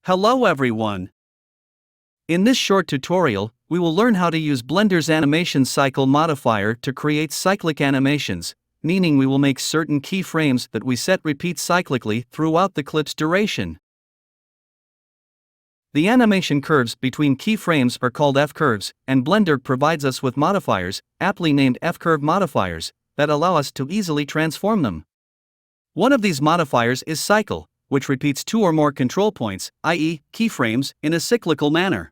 Hello everyone! In this short tutorial, we will learn how to use Blender's animation cycle modifier to create cyclic animations, meaning we will make certain keyframes that we set repeat cyclically throughout the clip's duration. The animation curves between keyframes are called F-curves, and Blender provides us with modifiers, aptly named F-curve modifiers, that allow us to easily transform them. One of these modifiers is cycle, which repeats two or more control points, i.e., keyframes, in a cyclical manner.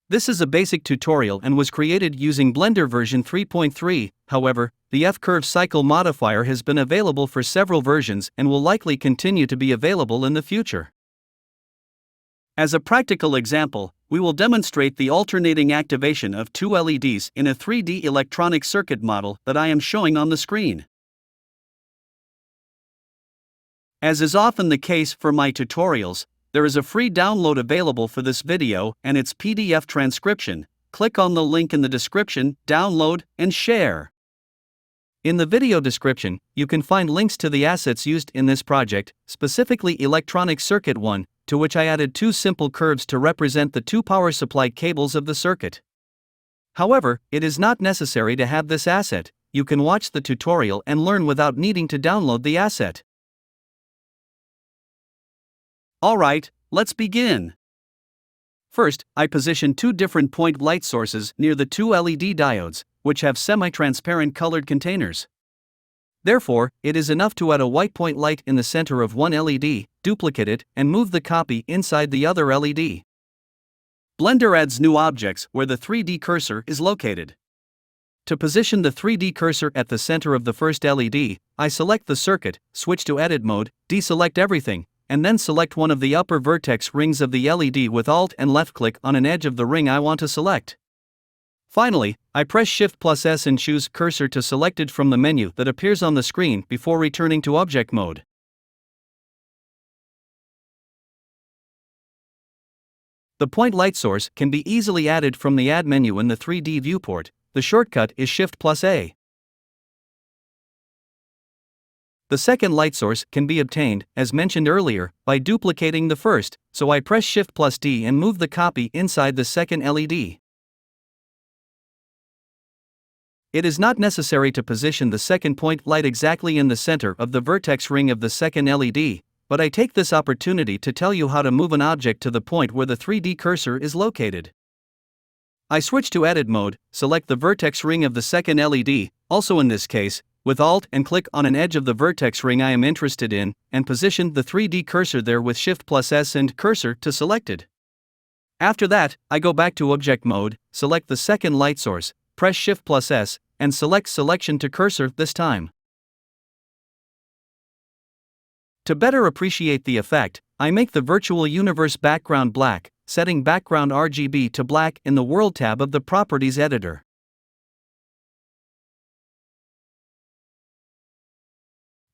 This is a basic tutorial and was created using Blender version 3.3, however, the F-curve cycle modifier has been available for several versions and will likely continue to be available in the future. As a practical example, we will demonstrate the alternating activation of two LEDs in a 3D electronic circuit model that I am showing on the screen. As is often the case for my tutorials, there is a free download available for this video and its PDF transcription. Click on the link in the description, download, and share. In the video description, you can find links to the assets used in this project, specifically Electronic Circuit 1, to which I added two simple curves to represent the two power supply cables of the circuit. However, it is not necessary to have this asset. You can watch the tutorial and learn without needing to download the asset. Alright, let's begin. First, I position two different point light sources near the two LED diodes, which have semi-transparent colored containers. Therefore, it is enough to add a white point light in the center of one LED, duplicate it, and move the copy inside the other LED. Blender adds new objects where the 3D cursor is located. To position the 3D cursor at the center of the first LED, I select the circuit, switch to edit mode, deselect everything, and then select one of the upper vertex rings of the LED with Alt and left-click on an edge of the ring I want to select. Finally, I press Shift+S and choose Cursor to select it from the menu that appears on the screen before returning to object mode. The point light source can be easily added from the Add menu in the 3D viewport. The shortcut is Shift+A. The second light source can be obtained, as mentioned earlier, by duplicating the first, so I press Shift+D and move the copy inside the second LED. It is not necessary to position the second point light exactly in the center of the vertex ring of the second LED, but I take this opportunity to tell you how to move an object to the point where the 3D cursor is located. I switch to edit mode, select the vertex ring of the second LED, also in this case, with Alt and click on an edge of the vertex ring I am interested in, and position the 3D cursor there with Shift+S and Cursor to selected. After that, I go back to object mode, select the second light source, press Shift+S, and select Selection to Cursor this time. To better appreciate the effect, I make the Virtual Universe background black, setting background RGB to black in the World tab of the Properties editor.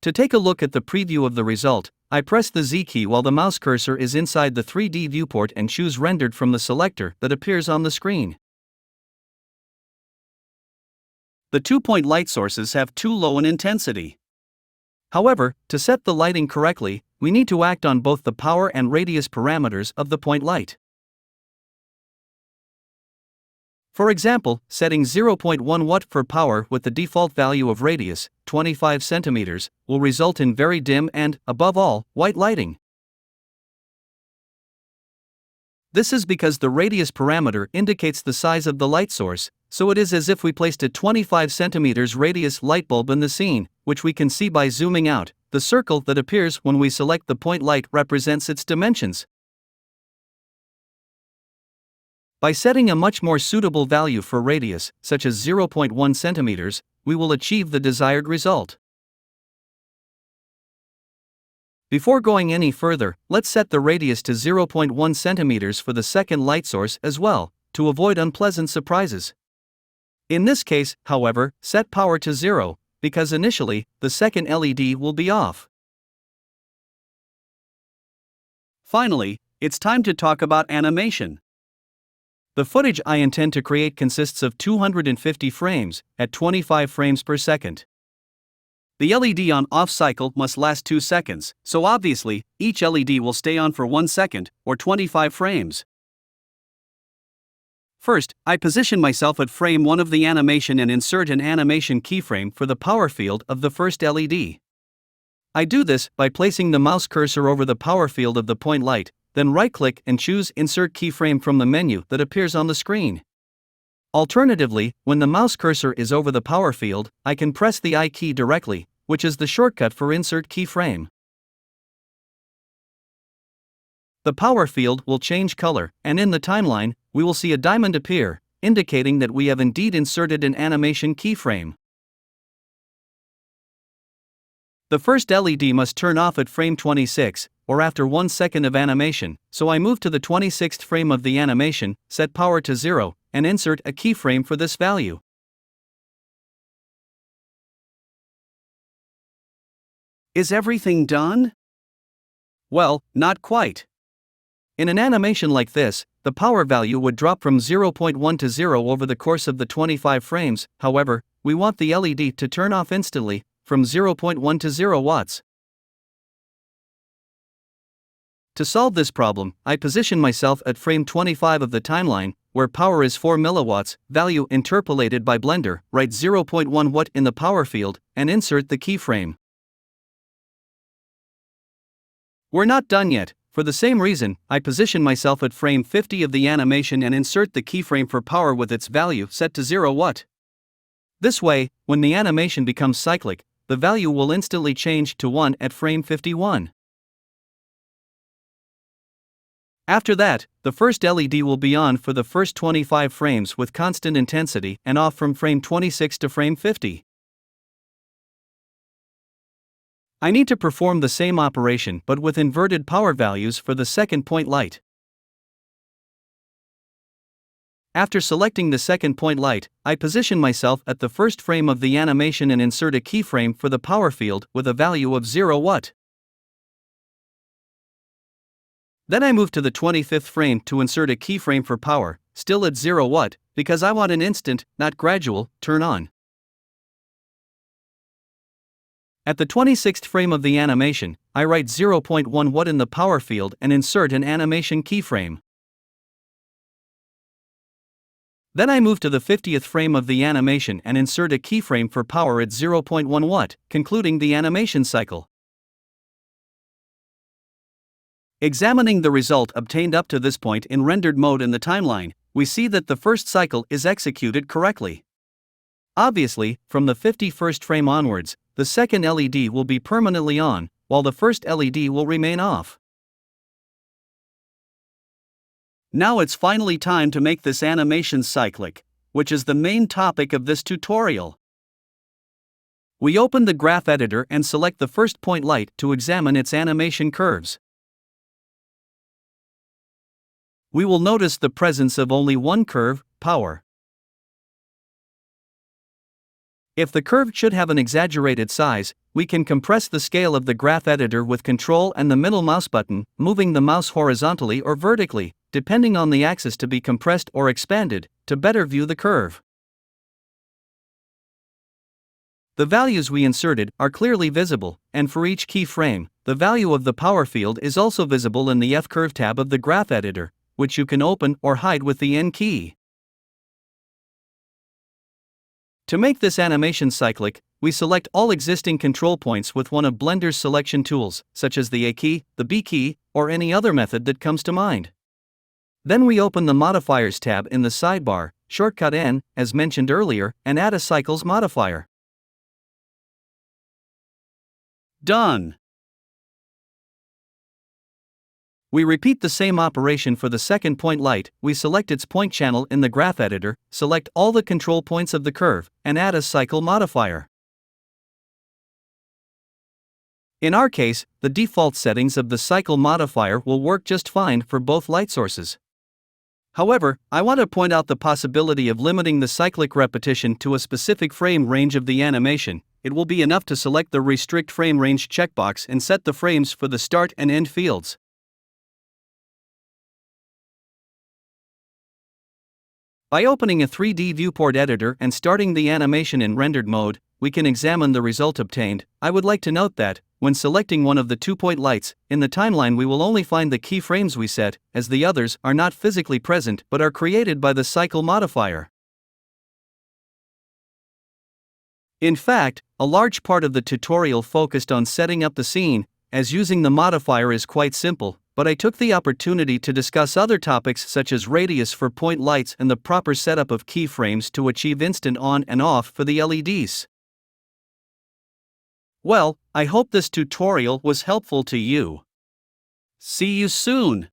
To take a look at the preview of the result, I press the Z key while the mouse cursor is inside the 3D viewport and choose Rendered from the selector that appears on the screen. The two-point light sources have too low an intensity. However, to set the lighting correctly, we need to act on both the power and radius parameters of the point light. For example, setting 0.1 watt for power with the default value of radius, 25 centimeters, will result in very dim and, above all, white lighting. This is because the radius parameter indicates the size of the light source, so it is as if we placed a 25 centimeters radius light bulb in the scene, which we can see by zooming out. The circle that appears when we select the point light represents its dimensions. By setting a much more suitable value for radius, such as 0.1 centimeters, we will achieve the desired result. Before going any further, let's set the radius to 0.1 centimeters for the second light source as well, to avoid unpleasant surprises. In this case, however, set power to 0, because initially, the second LED will be off. Finally, it's time to talk about animation. The footage I intend to create consists of 250 frames, at 25 frames per second. The LED on-off cycle must last 2 seconds, so obviously, each LED will stay on for 1 second, or 25 frames. First, I position myself at frame 1 of the animation and insert an animation keyframe for the power field of the first LED. I do this by placing the mouse cursor over the power field of the point light, then right-click and choose Insert Keyframe from the menu that appears on the screen. Alternatively, when the mouse cursor is over the power field, I can press the I key directly, which is the shortcut for Insert Keyframe. The power field will change color, and in the timeline, we will see a diamond appear, indicating that we have indeed inserted an animation keyframe. The first LED must turn off at frame 26, or after 1 second of animation, so I move to the 26th frame of the animation, set power to 0, and insert a keyframe for this value. Is everything done? Well, not quite. In an animation like this, the power value would drop from 0.1 to 0 over the course of the 25 frames. However, we want the LED to turn off instantly, from 0.1 to 0 watts. To solve this problem, I position myself at frame 25 of the timeline, where power is 4 milliwatts, value interpolated by Blender, write 0.1 watt in the power field, and insert the keyframe. We're not done yet. For the same reason, I position myself at frame 50 of the animation and insert the keyframe for power with its value set to 0 watt. This way, when the animation becomes cyclic, the value will instantly change to 1 at frame 51. After that, the first LED will be on for the first 25 frames with constant intensity and off from frame 26 to frame 50. I need to perform the same operation but with inverted power values for the second point light. After selecting the second point light, I position myself at the first frame of the animation and insert a keyframe for the power field with a value of 0 watt. Then I move to the 25th frame to insert a keyframe for power, still at 0 watt, because I want an instant, not gradual, turn on. At the 26th frame of the animation, I write 0.1 watt in the power field and insert an animation keyframe. Then I move to the 50th frame of the animation and insert a keyframe for power at 0.1 watt, concluding the animation cycle. Examining the result obtained up to this point in rendered mode in the timeline, we see that the first cycle is executed correctly. Obviously, from the 51st frame onwards, the second LED will be permanently on, while the first LED will remain off. Now it's finally time to make this animation cyclic, which is the main topic of this tutorial. We open the graph editor and select the first point light to examine its animation curves. We will notice the presence of only one curve, power. If the curve should have an exaggerated size, we can compress the scale of the graph editor with Ctrl and the middle mouse button, moving the mouse horizontally or vertically, depending on the axis to be compressed or expanded, to better view the curve. The values we inserted are clearly visible, and for each keyframe, the value of the power field is also visible in the F-curve tab of the graph editor, which you can open or hide with the N key. To make this animation cyclic, we select all existing control points with one of Blender's selection tools, such as the A key, the B key, or any other method that comes to mind. Then we open the Modifiers tab in the sidebar, shortcut N, as mentioned earlier, and add a Cycles modifier. Done. We repeat the same operation for the second point light. We select its point channel in the graph editor, select all the control points of the curve, and add a cycle modifier. In our case, the default settings of the cycle modifier will work just fine for both light sources. However, I want to point out the possibility of limiting the cyclic repetition to a specific frame range of the animation. It will be enough to select the Restrict Frame Range checkbox and set the frames for the start and end fields. By opening a 3D viewport editor and starting the animation in rendered mode, we can examine the result obtained. I would like to note that, when selecting one of the 2-point lights, in the timeline we will only find the keyframes we set, as the others are not physically present but are created by the cycle modifier. In fact, a large part of the tutorial focused on setting up the scene, as using the modifier is quite simple, but I took the opportunity to discuss other topics such as radius for point lights and the proper setup of keyframes to achieve instant on and off for the LEDs. Well, I hope this tutorial was helpful to you. See you soon!